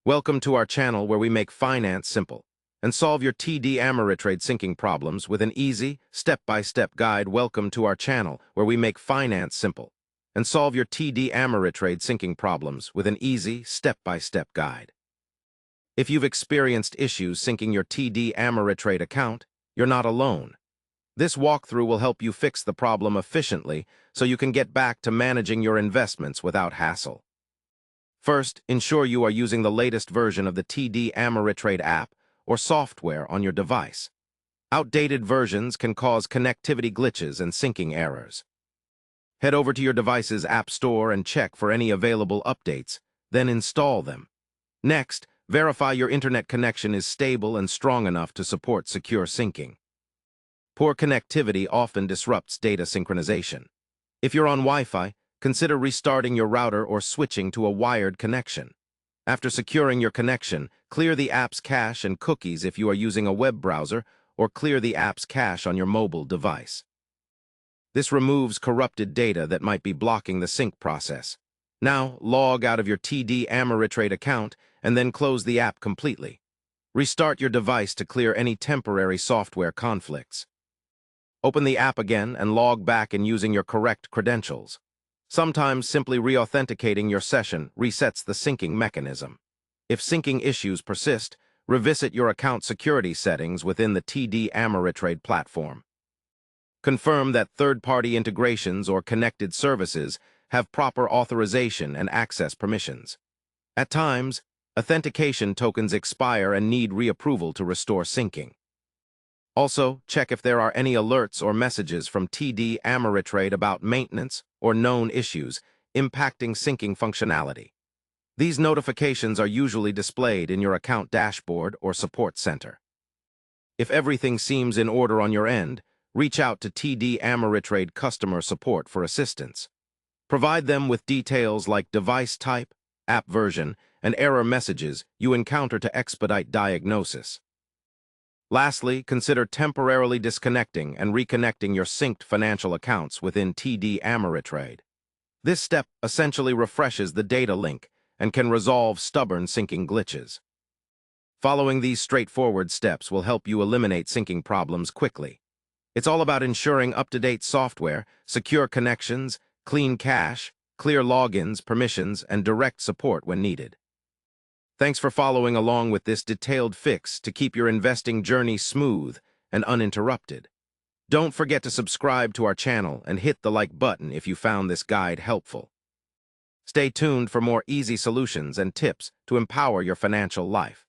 Welcome to our channel where we make finance simple and solve your TD Ameritrade syncing problems with an easy, step-by-step guide. Welcome to our channel where we make finance simple and solve your TD Ameritrade syncing problems with an easy, step-by-step guide. If you've experienced issues syncing your TD Ameritrade account, you're not alone. This walkthrough will help you fix the problem efficiently so you can get back to managing your investments without hassle. First, ensure you are using the latest version of the TD Ameritrade app or software on your device. Outdated versions can cause connectivity glitches and syncing errors. Head over to your device's app store and check for any available updates, then install them. Next, verify your internet connection is stable and strong enough to support secure syncing. Poor connectivity often disrupts data synchronization. If you're on Wi-Fi, consider restarting your router or switching to a wired connection. After securing your connection, clear the app's cache and cookies if you are using a web browser, or clear the app's cache on your mobile device. This removes corrupted data that might be blocking the sync process. Now, log out of your TD Ameritrade account and then close the app completely. Restart your device to clear any temporary software conflicts. Open the app again and log back in using your correct credentials. Sometimes simply re-authenticating your session resets the syncing mechanism. If syncing issues persist, revisit your account security settings within the TD Ameritrade platform. Confirm that third-party integrations or connected services have proper authorization and access permissions. At times, authentication tokens expire and need reapproval to restore syncing. Also, check if there are any alerts or messages from TD Ameritrade about maintenance or known issues impacting syncing functionality. These notifications are usually displayed in your account dashboard or support center. If everything seems in order on your end, reach out to TD Ameritrade customer support for assistance. Provide them with details like device type, app version, and error messages you encounter to expedite diagnosis. Lastly, consider temporarily disconnecting and reconnecting your synced financial accounts within TD Ameritrade. This step essentially refreshes the data link and can resolve stubborn syncing glitches. Following these straightforward steps will help you eliminate syncing problems quickly. It's all about ensuring up-to-date software, secure connections, clean cache, clear logins, permissions, and direct support when needed. Thanks for following along with this detailed fix to keep your investing journey smooth and uninterrupted. Don't forget to subscribe to our channel and hit the like button if you found this guide helpful. Stay tuned for more easy solutions and tips to empower your financial life.